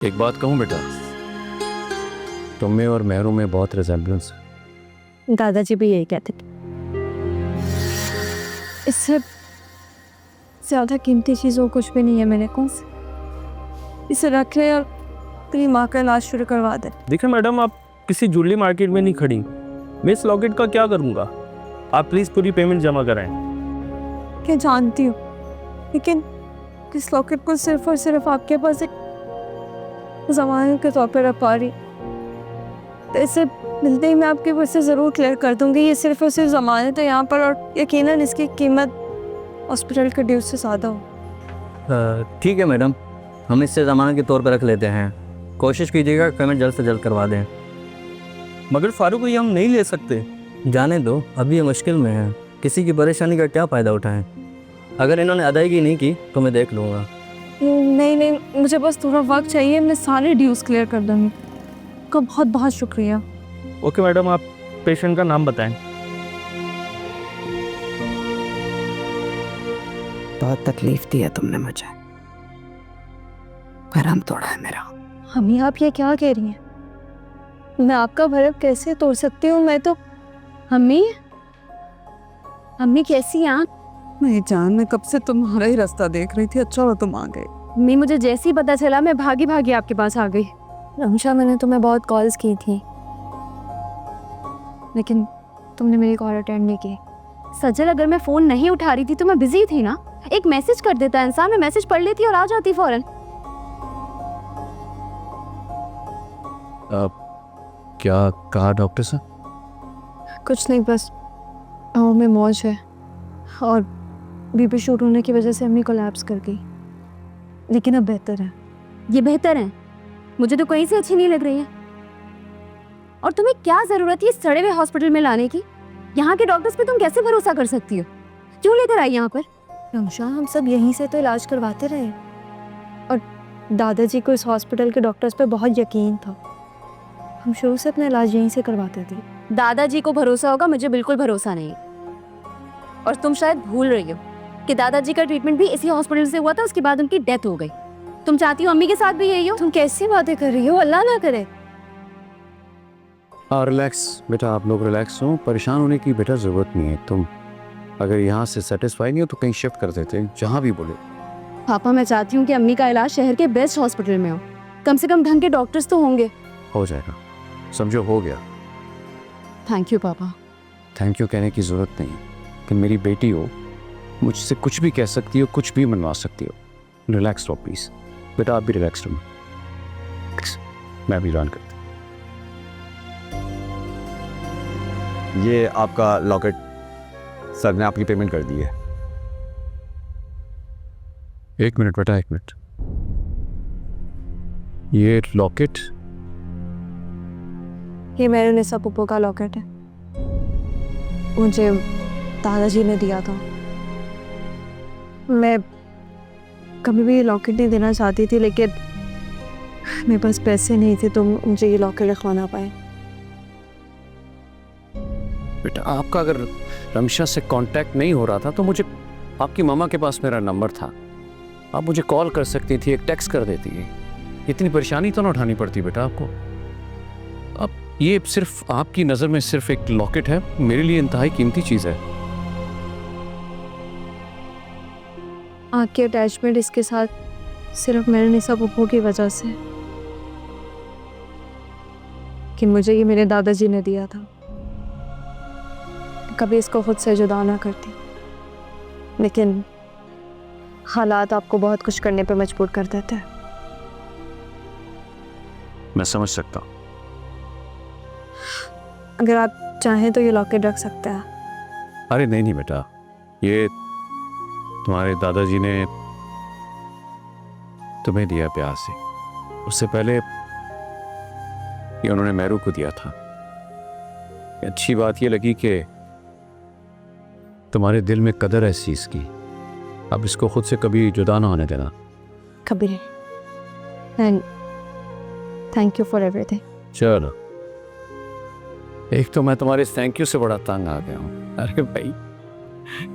एक बात कहूँ बेटा, तुम में और मेहरू में बहुत रिजेम्बलेंस है। दादाजी भी यही कहते थे। इससे ज़्यादा कीमती चीज़ वो कुछ भी नहीं है मेरे को। इसे रख ले और तेरी माँ का इलाज शुरू करवा दे। देखिए मैडम, आप किसी ज्वेलरी मार्केट में नहीं खड़ी। मैं इस लॉकेट का क्या करूँगा? आप प्लीज़ पूरी पेमेंट जमा कराएं। क्या जानती हूँ, लेकिन इस लॉकेट को सिर्फ और सिर्फ आपके पास एक ज़मानत के तौर पर रख पा रही। तो इसे मिलते ही मैं आपके पास से ज़रूर क्लियर कर दूँगी। ये सिर्फ और सिर्फ ज़मानत है यहाँ पर, और यकीनन इसकी कीमत हॉस्पिटल के ड्यूज से ज़्यादा हो। ठीक है मैडम, हम इससे ज़मानत के तौर पर रख लेते हैं। कोशिश कीजिएगा पेमेंट जल्द से जल्द करवा दें। मगर फारूक, ये हम नहीं ले सकते। जाने दो, अभी ये मुश्किल में है। किसी की परेशानी का क्या फ़ायदा उठाएं? अगर इन्होंने अदायगी नहीं की तो मैं देख लूँगा। नहीं, मुझे बस थोड़ा वक्त चाहिए। मैं सारे ड्यूज क्लियर कर दूँगी। आपका बहुत बहुत शुक्रिया। ओके मैडम, आप पेशेंट का नाम बताएं। बहुत तकलीफ दी है तुमने मुझे, भरम तोड़ा है मेरा। अम्मी, आप ये क्या कह रही हैं? मैं आपका भरम कैसे तोड़ सकती हूँ? मैं तो अम्मी कैसी हैं आप? नहीं जान, मैं कब से तुम्हारा ही रास्ता देख रही थी। अच्छा हुआ तुम आ गए। अम्मी, मुझे जैसे ही पता चला मैं भागी भागी आपके पास आ गई। रमशा, मैंने तुम्हें बहुत कॉल्स की थी, लेकिन तुमने मेरी कॉल अटेंड नहीं की। सजल, अगर मैं फ़ोन नहीं उठा रही थी तो मैं बिजी थी ना। एक मैसेज कर देता इंसान, मैं मैसेज पढ़ लेती और आ जाती फ़ौरन। क्या कहा डॉक्टर साहब? कुछ नहीं, बस पाँव में मौज है और बीपी शूट होने की वजह से अम्मी कोलैप्स कर गई, लेकिन अब बेहतर है। ये बेहतर है? मुझे तो कहीं से अच्छी नहीं लग रही है। और तुम्हें क्या ज़रूरत है इस सड़े हुए हॉस्पिटल में लाने की? यहाँ के डॉक्टर्स पे तुम कैसे भरोसा कर सकती हो? क्यों लेकर आई यहाँ पर? रमशा, हम सब यहीं से तो इलाज करवाते रहे, और दादाजी को इस हॉस्पिटल के डॉक्टर्स पे बहुत यकीन था। हम शुरू से अपना इलाज यहीं से करवाते थे। दादाजी को भरोसा होगा, मुझे बिल्कुल भरोसा नहीं। और तुम शायद भूल रही हो कि दादाजी का ट्रीटमेंट भी इसी हॉस्पिटल से हुआ था, उसके बाद उनकी डेथ हो गई। तुम चाहती हो अम्मी के साथ भी यही हो? तुम कैसी बातें कर रही हो? अल्लाह ना करे। रिलैक्स बेटा, आप लोग रिलैक्स हो। परेशान होने की बेटा ज़रूरत नहीं है। तुम अगर यहाँ से सेटिस्फाई नहीं हो तो कहीं शिफ्ट कर देते, जहाँ भी बोले। पापा, मैं चाहती हूँ कि अम्मी का इलाज शहर के बेस्ट हॉस्पिटल में हो। कम से कम ढंग के डॉक्टर्स तो होंगे। हो जाएगा, समझो, हो गया। थैंक यू पापा। थैंक यू कहने की ज़रूरत नहीं कि मेरी बेटी हो, मुझसे कुछ भी कह सकती हो, कुछ भी मनवा सकती हो। रिलैक्स रहो प्लीज़ बेटा, आप भी रिलैक्स रहो। मैं भी रन करता। ये आपका लॉकेट, सर ने आपकी पेमेंट कर दी है। एक मिनट बेटा, एक मिनट। ये लॉकेट? ये मेरे निसा पुप्पो का लॉकेट है, मुझे दादाजी ने दिया था। मैं कभी भी ये लॉकेट नहीं देना चाहती थी, लेकिन मेरे पास पैसे नहीं थे तो मुझे ये लॉकेट रखवा ना पाए। बेटा, आपका अगर रमशा से कांटेक्ट नहीं हो रहा था तो मुझे, आपकी मामा के पास मेरा नंबर था, आप मुझे कॉल कर सकती थी, एक टेक्स्ट कर देती। इतनी परेशानी तो ना उठानी पड़ती बेटा आपको। अब ये सिर्फ आपकी नज़र में सिर्फ एक लॉकेट है, मेरे लिए इंतहाई कीमती चीज़ है। आपकी अटैचमेंट इसके साथ सिर्फ मेरे निसा पुप्पो की वजह से, कि मुझे ये मेरे दादाजी ने दिया था। कभी इसको खुद से जुदा ना करती, लेकिन हालात आपको बहुत कुछ करने पे मजबूर कर देते हैं। मैं समझ सकता हूँ। अगर आप चाहें तो ये लॉकेट रख सकते हैं। अरे नहीं बेटा, ये तुम्हारे दादाजी ने तुम्हें दिया प्यार से, उससे पहले ये उन्होंने मेहरू को दिया था। अच्छी बात ये लगी कि तुम्हारे दिल में कदर है इस चीज़ की। अब इसको खुद से कभी जुदा ना होने देना। कभी नहीं। And thank you for everything. चलो, एक तो मैं तुम्हारे इस थैंक यू से बड़ा तंग आ गया हूँ। अरे भाई,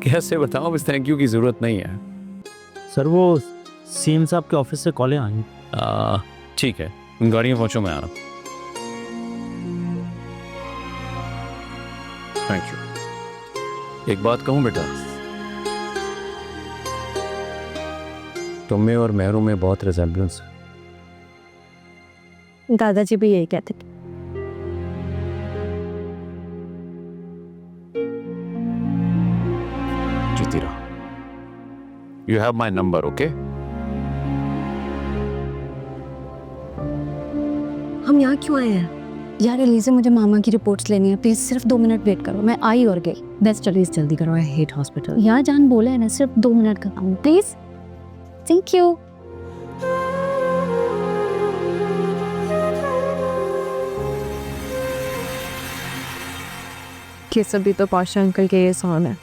कैसे बताऊँ, इस थैंक यू की ज़रूरत नहीं है। सर, वो सीएम साहब के ऑफिस से कॉलें आई। ठीक है, गाड़ी में पहुंचो, मैं आ रहा हूँ। Thank you. एक बात कहूँ बेटा, तुम में और मेहरू में बहुत रिजेम्बलेंस है। दादाजी भी यही कहते थे। जीती रहो। You have my number, okay? हम यहाँ क्यों आए हैं? यार एलिज़ा, मुझे मामा की रिपोर्ट्स लेनी है, प्लीज सिर्फ 2 मिनट वेट करो, मैं आई और गई। बेस्ट एटलीस्ट जल्दी करो, आई हेट हॉस्पिटल। यार जान बोला है ना, सिर्फ 2 मिनट का काम, प्लीज। Thank you. ये सभी तो पाशा अंकल के एहसान है।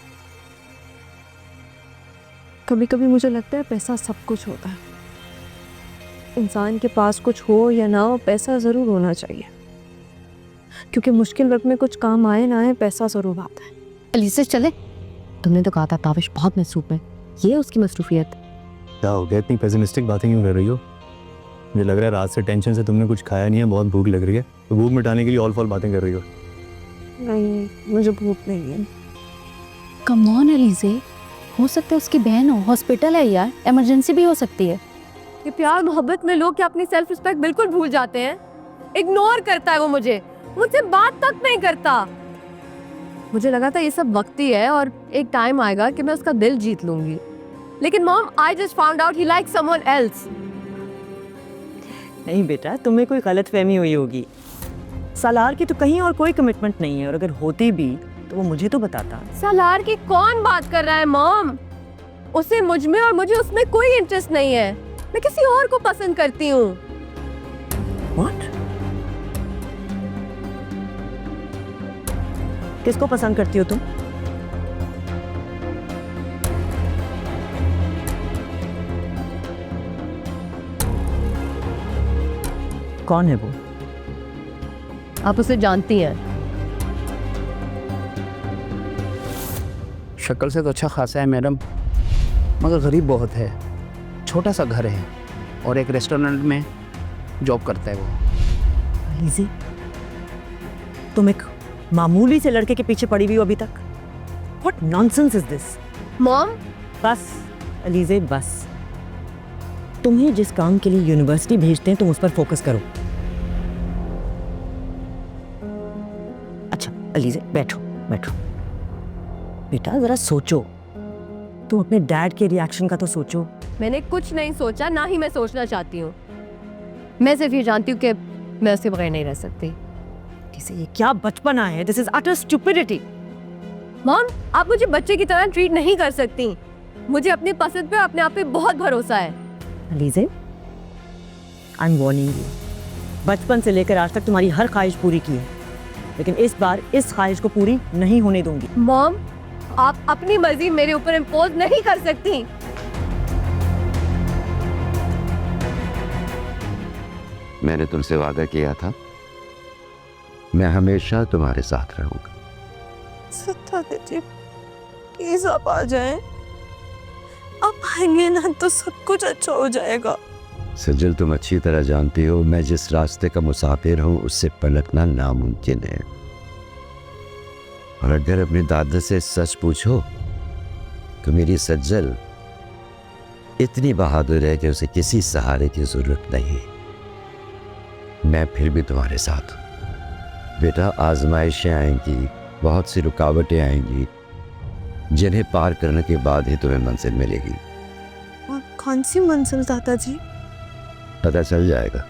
कभी कभी मुझे लगता है पैसा सब कुछ होता है। इंसान के पास कुछ हो या ना हो, पैसा ज़रूर होना चाहिए, क्योंकि मुश्किल वक्त में कुछ काम आए ना आए, पैसा ज़रूर आता है। एलिज़ा चले, तुमने तो कहा था ताविश बहुत मसरूफ है, ये उसकी मसरूफियत। क्या हो गया, इतनी पेसिमिस्टिक बातें क्यों कर रही हो? मुझे लग रहा है रात से टेंशन से तुमने कुछ खाया नहीं है, बहुत भूख लग रही है, तो भूख मिटाने के लिए ऑल फॉल बातें कर रही हो। नहीं, मुझे भूख नहीं है। कम ऑन एलिज़ा, हो सकता है उसकी बहन हो, हॉस्पिटल है यार, इमरजेंसी भी हो सकती है। ये प्यार मोहब्बत में लोग क्या अपनी सेल्फ रिस्पेक्ट बिल्कुल भूल जाते हैं। इग्नोर करता है वो मुझसे बात तक नहीं करता। मुझे लगा था ये सब वक्ती है और एक टाइम आएगा कि मैं उसका दिल जीत लूंगी, लेकिन mom, I just found out he likes someone else. नहीं बेटा, तुम्हें कोई गलतफहमी हुई होगी। सालार की तो कहीं और कोई कमिटमेंट नहीं है, और अगर होती भी तो वो मुझे तो बताता। सालार की कौन बात कर रहा है मॉम? उसे मुझ में और मुझे उसमें कोई इंटरेस्ट नहीं है। मैं किसी और को पसंद करती हूँ। What? किसको पसंद करती हो तुम? कौन है वो? आप उसे जानती हैं? शक्ल से तो अच्छा खासा है मैडम, मगर गरीब बहुत है। छोटा सा घर है और एक रेस्टोरेंट में जॉब करता है वो। अलीज़े, तुम एक मामूली से लड़के के पीछे पड़ी हुई हो अभी तक? What nonsense is this? Mom, बस अलीज़े, बस। तुम्हें जिस काम के लिए यूनिवर्सिटी भेजते हैं तुम उस पर फोकस करो। अच्छा अलीज़े, बैठो बैठो। बेटा जरा सोचो, तुम अपने डैड के रिएक्शन का तो सोचो। मैंने कुछ नहीं सोचा, ना ही मैं सोचना चाहती हूँ। मैं सिर्फ ये जानती हूँ कि मैं उसके बगैर नहीं रह सकती। किसे ये क्या बचपना है? This is utter stupidity. Mom, आप मुझे बच्चे की तरह ट्रीट नहीं कर सकती। मुझे अपनी पसंद पे, अपने आप पे बहुत भरोसा है। Alizeh, I am warning you. बचपन से लेकर आज तक तुम्हारी हर ख्वाहिश पूरी की है, लेकिन इस बार इस ख्वाहिश को पूरी नहीं होने दूंगी। मॉम, आप अपनी मर्जी मेरे ऊपर इम्पोज नहीं कर सकती। मैंने तुमसे वादा किया था, मैं हमेशा तुम्हारे साथ रहूंगा। सत्ता दीजिए, प्लीज आप आ जाएं। आप आएंगे ना तो सब कुछ अच्छा हो जाएगा। सजल, तुम अच्छी तरह जानती हो मैं जिस रास्ते का मुसाफिर हूं उससे पलटना नामुमकिन है। और अगर अपने दादा से सच पूछो तो मेरी सज्जल इतनी बहादुर है कि उसे किसी सहारे की जरूरत नहीं। मैं फिर भी तुम्हारे साथ हूं। बेटा, आजमाइशें आएंगी, बहुत सी रुकावटें आएंगी, जिन्हें पार करने के बाद ही तुम्हें मंजिल मिलेगी। और कौन सी मंजिल दादाजी? पता चल जाएगा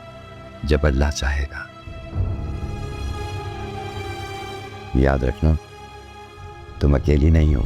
जब अल्लाह चाहेगा। याद रखना, तुम अकेली नहीं हो।